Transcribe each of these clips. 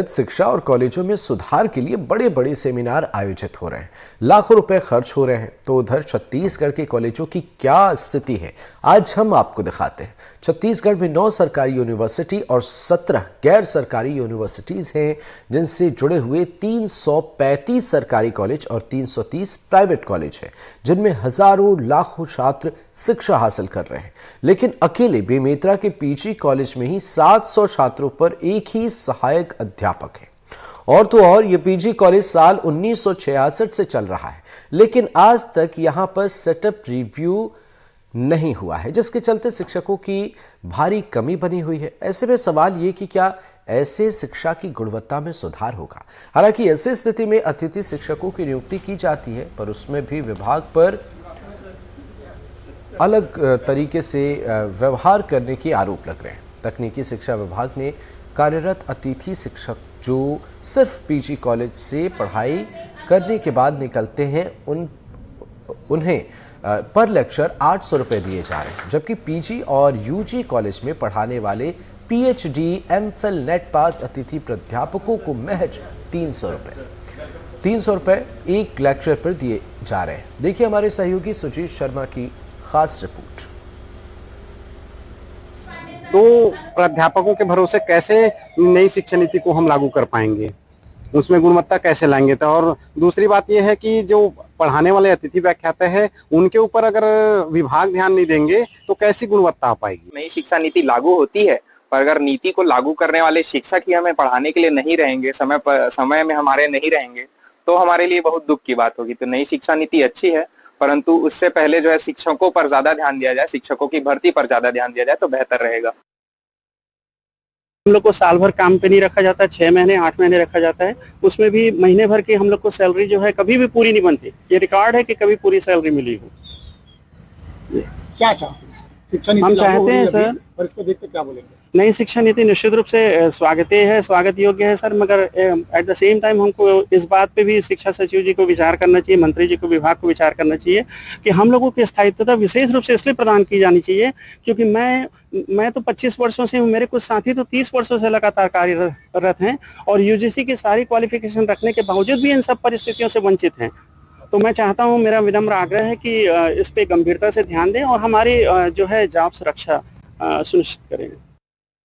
शिक्षा और कॉलेजों में सुधार के लिए बड़े बड़े सेमिनार आयोजित हो रहे हैं, लाखों रुपए खर्च हो रहे हैं। तो उधर छत्तीसगढ़ के कॉलेजों की क्या स्थिति है, आज हम आपको दिखाते हैं। छत्तीसगढ़ में 9 सरकारी यूनिवर्सिटी और 17 गैर सरकारी यूनिवर्सिटीज हैं, जिनसे जुड़े हुए 335 सरकारी कॉलेज और 330 प्राइवेट कॉलेज हैं, जिनमें हजारों लाखों छात्र शिक्षा हासिल कर रहे हैं। लेकिन अकेले बेमेतरा के पीजी कॉलेज में ही 700 छात्रों पर एक ही सहायक अध्यापक है। और तो और ये पीजी कॉलेज साल 1966 से चल रहा है, लेकिन आज तक यहां पर सेटअप रिव्यू नहीं हुआ है, जिसके चलते शिक्षकों की भारी कमी बनी हुई है। ऐसे में सवाल ये कि क्या ऐसे शिक्षा की गुणवत्ता में सुधार होगा। हालांकि ऐसी स्थिति में अतिथि शिक्षकों की नियुक्ति की जाती है, पर उसमें भी विभाग पर अलग तरीके से व्यवहार करने के आरोप लग रहे हैं। तकनीकी शिक्षा विभाग ने कार्यरत अतिथि शिक्षक जो सिर्फ पीजी कॉलेज से पढ़ाई करने के बाद निकलते हैं, उन्हें पर लेक्चर 800 रुपये दिए जा रहे हैं, जबकि पीजी और यूजी कॉलेज में पढ़ाने वाले पीएचडी, एमफिल, नेट पास अतिथि प्राध्यापकों को महज 300 रुपये एक लेक्चर पर दिए जा रहे हैं। देखिए हमारे सहयोगी सुजीत शर्मा की खास रिपोर्ट। तो प्राध्यापकों के भरोसे कैसे नई शिक्षा नीति को हम लागू कर पाएंगे, उसमें गुणवत्ता कैसे लाएंगे। तो और दूसरी बात यह है कि जो पढ़ाने वाले अतिथि व्याख्याता है, उनके ऊपर अगर विभाग ध्यान नहीं देंगे तो कैसी गुणवत्ता आ पाएगी। नई शिक्षा नीति लागू होती है, पर अगर नीति को लागू करने वाले शिक्षक ही हमें पढ़ाने के लिए नहीं रहेंगे, समय में हमारे नहीं रहेंगे, तो हमारे लिए बहुत दुख की बात होगी। तो नई शिक्षा नीति अच्छी है, परंतु उससे पहले जो है शिक्षकों पर ज्यादा ध्यान दिया जाए, शिक्षकों की भर्ती पर ज्यादा ध्यान दिया जाए तो बेहतर रहेगा। हम लोग को साल भर काम पे नहीं रखा जाता है, 6 महीने 8 महीने रखा जाता है। उसमें भी महीने भर की हम लोग को सैलरी जो है कभी भी पूरी नहीं बनती। ये रिकॉर्ड है कि कभी पूरी सैलरी मिली हो। क्या चाहते हैं शिक्षा नीति? हम चाहते हैं सर, और इसको देखते क्या बोलेंगे? नई शिक्षा नीति निश्चित रूप से स्वागत योग्य है सर, मगर एट द सेम टाइम हमको इस बात पे भी शिक्षा सचिव जी को विचार करना चाहिए, मंत्री जी को, विभाग को विचार करना चाहिए कि हम लोगों की स्थायित्वता विशेष रूप से इसलिए प्रदान की जानी चाहिए क्योंकि मैं तो 25 वर्षों से हूँ, मेरे कुछ साथी तो 30 वर्षों से लगातार कार्यरत हैं और यूजीसी की सारी क्वालिफिकेशन रखने के बावजूद भी इन सब परिस्थितियों से वंचित हैं। तो मैं चाहता हूँ, मेरा विनम्र आग्रह है कि इस पे गंभीरता से ध्यान दें और हमारी जो है जॉब सुरक्षा सुनिश्चित करें।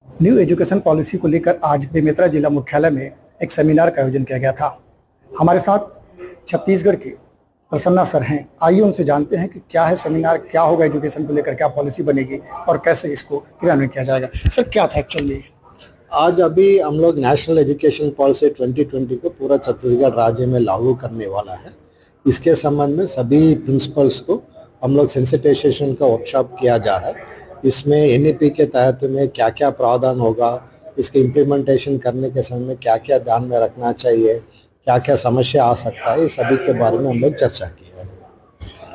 न्यू एजुकेशन पॉलिसी को लेकर आज बेमेतरा जिला मुख्यालय में एक सेमिनार का आयोजन किया गया था। हमारे साथ छत्तीसगढ़ के प्रसन्ना सर हैं। आइए उनसे जानते हैं कि क्या है सेमिनार, क्या होगा एजुकेशन को लेकर, क्या पॉलिसी बनेगी और कैसे इसको क्रियान्वयन किया जाएगा। सर क्या था एक्चुअली? आज अभी हम लोग नेशनल एजुकेशन पॉलिसी 2020 को पूरा छत्तीसगढ़ राज्य में लागू करने वाला है। इसके संबंध में सभी प्रिंसिपल्स को हम लोग सेंसिटाइजेशन का वर्कशॉप किया जा रहा है। इसमें एनईपी के तहत में क्या क्या प्रावधान होगा, इसके इम्प्लीमेंटेशन करने के समय में क्या क्या ध्यान में रखना चाहिए, क्या क्या समस्या आ सकता है, इस सभी के बारे में हम लोग चर्चा की है।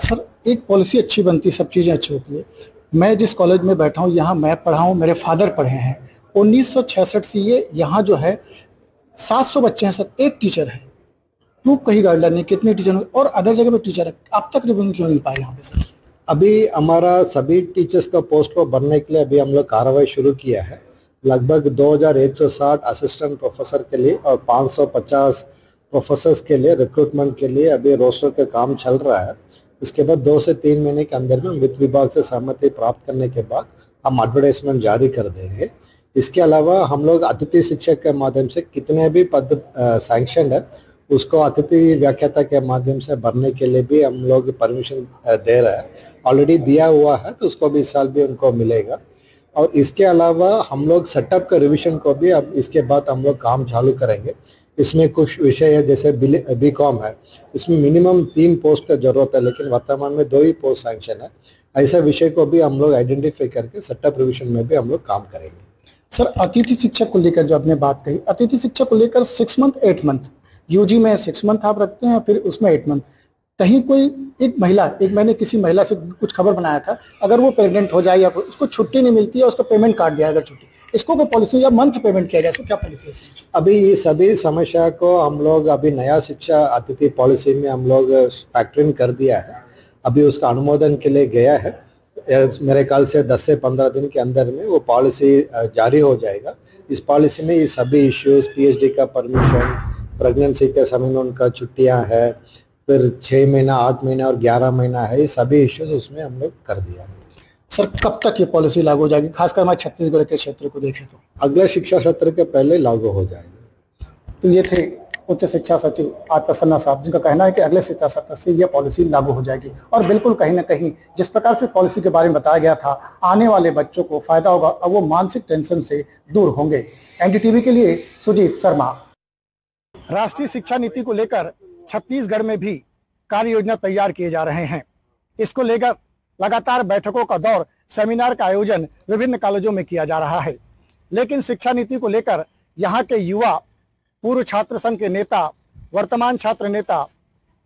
सर एक पॉलिसी अच्छी बनती, सब चीज़ें अच्छी होती है। मैं जिस कॉलेज में बैठा हूँ, यहाँ मैं पढ़ा हूँ, मेरे फादर पढ़े हैं। 1966 से ये यहाँ जो है 700 बच्चे हैं सर, एक टीचर है। क्यों कहीं गाइडलाइन नहीं, कितने टीचर और अदर जगह पे टीचर है, अब तक रिव्यू क्यों नहीं पाए यहाँ पे सर? अभी हमारा सभी टीचर्स का पोस्ट को भरने के लिए अभी हम लोग कार्रवाई शुरू किया है। लगभग 2160 असिस्टेंट प्रोफेसर के लिए और 550 प्रोफेसर्स के लिए रिक्रूटमेंट के लिए अभी रोस्टर का काम चल रहा है। इसके बाद 2 से 3 महीने के अंदर में वित्त विभाग से सहमति प्राप्त करने के बाद हम एडवर्टाइजमेंट जारी कर देंगे। इसके अलावा हम लोग अतिथि शिक्षक के माध्यम से कितने भी पद सैंक्शन है, उसको अतिथि व्याख्याता के माध्यम से भरने के लिए भी हम लोग परमिशन दे रहे हैं। ऑलरेडी दिया हुआ है, तो उसको भी इस साल भी उनको मिलेगा। और इसके अलावा हम लोग सेटअप का रिवीजन को भी अब इसके बाद हम लोग काम चालू करेंगे। इसमें कुछ विषय है, जैसे बीकॉम है, इसमें मिनिमम 3 पोस्ट का जरूरत है, लेकिन वर्तमान में 2 ही पोस्ट सैंक्शन है। ऐसे विषय को भी हम लोग आइडेंटिफाई करके सेटअप रिवीजन में भी हम लोग काम करेंगे। सर अतिथि शिक्षक को लेकर जो आपने बात कही, अतिथि शिक्षक को लेकर 6 मंथ 8 मंथ, यूजी में 6 मंथ आप रखते हैं, फिर उसमें 8 मंथ। कहीं कोई मैंने किसी महिला से कुछ खबर बनाया था, अगर वो प्रेग्नेंट हो जाए या उसको छुट्टी नहीं मिलती है, उसका पेमेंट काट दिया अगर छुट्टी, इसको कोई पॉलिसी या मंथ पेमेंट किया जाए, इसको क्या पॉलिसी है? अभी सभी समस्या को हम लोग अभी नया शिक्षा अतिथि पॉलिसी में हम लोग फैक्टरिंग कर दिया है। अभी उसका अनुमोदन के लिए गया है। मेरे ख्याल से 10 से 15 दिन के अंदर में वो पॉलिसी जारी हो जाएगा। इस पॉलिसी में ये सभी इश्यूज, पीएचडी का परमिशन, प्रेगनेंसी के समय में उनका छुट्टियां है, फिर 6 महीना, 8 महीना और 11 महीना है, ये सभी इश्यूज उसमें हम लोग कर दिया है। सर कब तक ये पॉलिसी लागू हो जाएगी, खासकर हमारे छत्तीसगढ़ के क्षेत्र को देखें तो? अगले शिक्षा सत्र के पहले लागू हो जाएगी। तो ये थे उच्च शिक्षा सचिव आर प्रसन्ना साहब, जिनका कहना है कि अगले शिक्षा सत्र से यह पॉलिसी लागू हो जाएगी। और बिल्कुल कहीं ना कहीं जिस प्रकार से पॉलिसी के बारे में बताया गया था, आने वाले बच्चों को फायदा होगा और वो मानसिक टेंशन से दूर होंगे। एनडीटीवी के लिए सुजीत शर्मा। राष्ट्रीय शिक्षा नीति को लेकर छत्तीसगढ़ में भी कार्य योजना तैयार किए जा रहे हैं। इसको लेकर लगातार बैठकों का दौर, सेमिनार का आयोजन विभिन्न कॉलेजों में किया जा रहा है। लेकिन शिक्षा नीति को लेकर यहाँ के युवा, पूर्व छात्र संघ के नेता, वर्तमान छात्र नेता,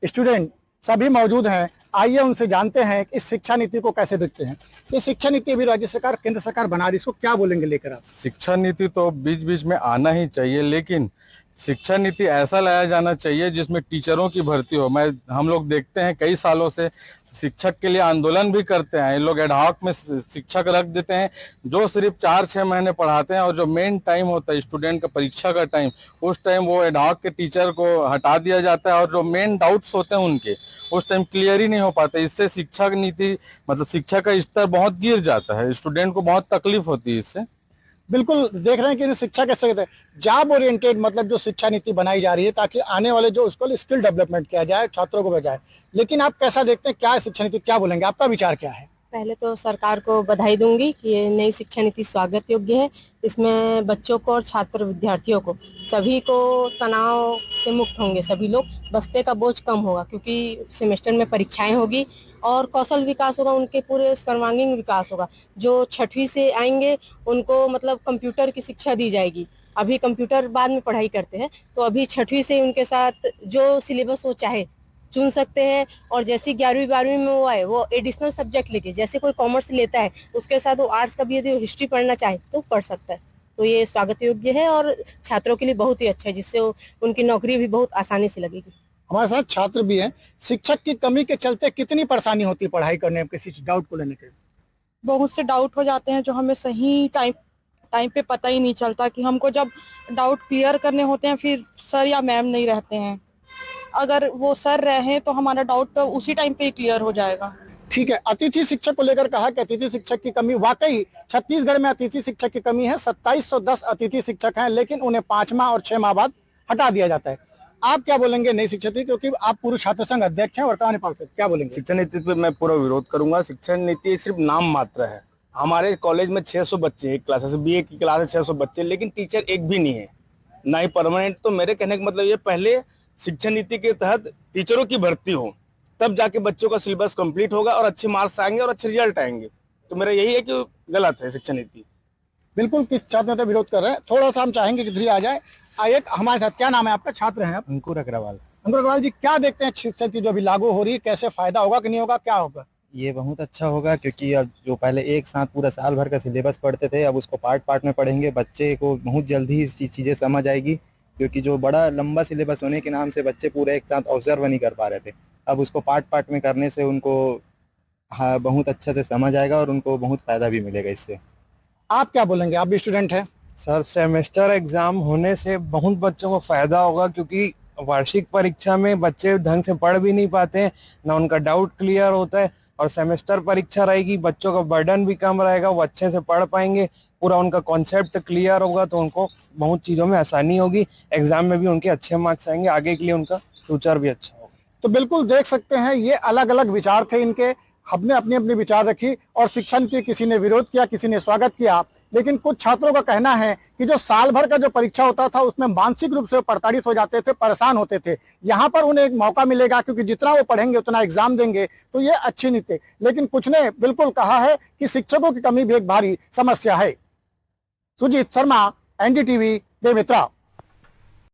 स्टूडेंट सभी मौजूद हैं। आइए उनसे जानते हैं कि इस शिक्षा नीति को कैसे देखते हैं। ये शिक्षा नीति अभी राज्य सरकार, केंद्र सरकार बना रही, इसको क्या बोलेंगे लेकर आप? शिक्षा नीति तो बीच बीच में आना ही चाहिए, लेकिन शिक्षा नीति ऐसा लाया जाना चाहिए जिसमें टीचरों की भर्ती हो। हम लोग देखते हैं कई सालों से शिक्षक के लिए आंदोलन भी करते हैं। इन लोग एडहॉक में शिक्षक रख देते हैं जो सिर्फ 4-6 महीने पढ़ाते हैं, और जो मेन टाइम होता है स्टूडेंट का परीक्षा का टाइम, उस टाइम वो एडहॉक के टीचर को हटा दिया जाता है, और जो मेन डाउट्स होते हैं उनके उस टाइम क्लियर ही नहीं हो पाते। इससे शिक्षा की नीति मतलब शिक्षा का स्तर बहुत गिर जाता है, स्टूडेंट को बहुत तकलीफ होती है इससे। बिल्कुल देख रहे हैं कि शिक्षा कैसे कहते हैं, जॉब ओरिएंटेड मतलब जो शिक्षा नीति बनाई जा रही है ताकि आने वाले जो उसको स्किल डेवलपमेंट किया जाए, छात्रों को बजाए। लेकिन आप कैसा देखते हैं, क्या है शिक्षा नीति, क्या बोलेंगे, आपका विचार क्या है? पहले तो सरकार को बधाई दूंगी कि ये नई शिक्षा नीति स्वागत योग्य है। इसमें बच्चों को और छात्र विद्यार्थियों को सभी को तनाव से मुक्त होंगे, सभी लोग, बस्ते का बोझ कम होगा क्योंकि सेमेस्टर में परीक्षाएं होगी और कौशल विकास होगा, उनके पूरे सर्वांगीण विकास होगा। जो 6वीं से आएंगे उनको मतलब कंप्यूटर की शिक्षा दी जाएगी। अभी कंप्यूटर बाद में पढ़ाई करते हैं, तो अभी 6वीं से उनके साथ जो सिलेबस वो चाहे चुन सकते हैं, और जैसी 11वीं 12वीं में वो आए वो एडिशनल सब्जेक्ट लेके, जैसे कोई कॉमर्स लेता है उसके साथ वो आर्ट्स का भी यदि हिस्ट्री पढ़ना चाहे तो पढ़ सकता है। तो ये स्वागत योग्य है और छात्रों के लिए बहुत ही अच्छा है, जिससे उनकी नौकरी भी बहुत आसानी से लगेगी। हमारे साथ छात्र भी हैं। शिक्षक की कमी के चलते कितनी परेशानी होती है पढ़ाई करने में, किसी डाउट को लेने के? बहुत से डाउट हो जाते हैं जो हमें सही टाइम पे पता ही नहीं चलता कि हमको जब डाउट क्लियर करने होते हैं फिर सर या मैम नहीं रहते हैं। अगर वो सर रहे तो हमारा डाउट उसी टाइम पे ही क्लियर हो जाएगा। ठीक है, अतिथि शिक्षक को लेकर कहा कि अतिथि शिक्षक की कमी, वाकई छत्तीसगढ़ में अतिथि शिक्षक की कमी है। 2710 अतिथि शिक्षक हैं, लेकिन उन्हें 5 माह और 6 माह बाद हटा दिया जाता है। आप क्या बोलेंगे नई शिक्षा नीति, क्योंकि आप पूर्व छात्र संघ अध्यक्ष हैं वर्तमान पार्षद, क्या बोलेंगे? शिक्षा नीति पे मैं पूरा विरोध करूंगा। शिक्षा नीति एक सिर्फ नाम मात्र है। हमारे कॉलेज में 600 बच्चे, एक क्लास है, बीए की क्लास है 600 बच्चे, लेकिन टीचर एक भी नहीं है, ना ही परमानेंट। तो मेरे कहने का मतलब ये, पहले शिक्षा नीति के तहत टीचरों की भर्ती हो, तब जाके बच्चों का सिलेबस कंप्लीट होगा और अच्छे मार्क्स आएंगे और अच्छे रिजल्ट आएंगे। तो मेरा यही है कि गलत है शिक्षा नीति। बिल्कुल, किस छात्र नेता विरोध कर रहे हैं, थोड़ा सा हम चाहेंगे कि इधर आ जाए। एक हमारे साथ, क्या नाम है आपका, छात्र हैं आप? अंकुर अग्रवाल। अंकुर अग्रवाल जी, क्या देखते हैं शिक्षा की जो अभी लागू हो रही है, कैसे फायदा होगा कि नहीं होगा, क्या होगा? ये बहुत अच्छा होगा, क्योंकि अब जो पहले एक साथ पूरा साल भर का सिलेबस पढ़ते थे, अब उसको पार्ट पार्ट में पढ़ेंगे। बच्चे को बहुत जल्दी ही चीज़ें समझ आएगी, क्योंकि जो बड़ा लंबा सिलेबस होने के नाम से बच्चे पूरे एक साथ ऑब्जर्व नहीं कर पा रहे थे। अब उसको पार्ट पार्ट में करने से उनको बहुत अच्छे से समझ आएगा और उनको बहुत फ़ायदा भी मिलेगा इससे। आप क्या बोलेंगे, आप भी स्टूडेंट हैं? सर, सेमेस्टर एग्जाम होने से बहुत बच्चों को फायदा होगा, क्योंकि वार्षिक परीक्षा में बच्चे ढंग से पढ़ भी नहीं पाते हैं, ना उनका डाउट क्लियर होता है। और सेमेस्टर परीक्षा रहेगी, बच्चों का बर्डन भी कम रहेगा, वो अच्छे से पढ़ पाएंगे, पूरा उनका कॉन्सेप्ट क्लियर होगा, तो उनको बहुत चीज़ों में आसानी होगी। एग्जाम में भी उनके अच्छे मार्क्स आएंगे, आगे के लिए उनका फ्यूचर भी अच्छा होगा। तो बिल्कुल देख सकते हैं, ये अलग अलग विचार थे इनके, हमने अपने अपने विचार रखी और शिक्षा नीति किसी ने विरोध किया, किसी ने स्वागत किया। लेकिन कुछ छात्रों का कहना है कि जो साल भर का जो परीक्षा होता था उसमें मानसिक रूप से प्रताड़ित हो जाते थे, परेशान होते थे। यहाँ पर उन्हें एक मौका मिलेगा, क्योंकि जितना वो पढ़ेंगे उतना एग्जाम देंगे, तो ये अच्छी नीति। लेकिन कुछ ने बिल्कुल कहा है कि शिक्षकों की कमी भी एक भारी समस्या है। सुजीत शर्मा, एनडीटीवी, बेमेतरा।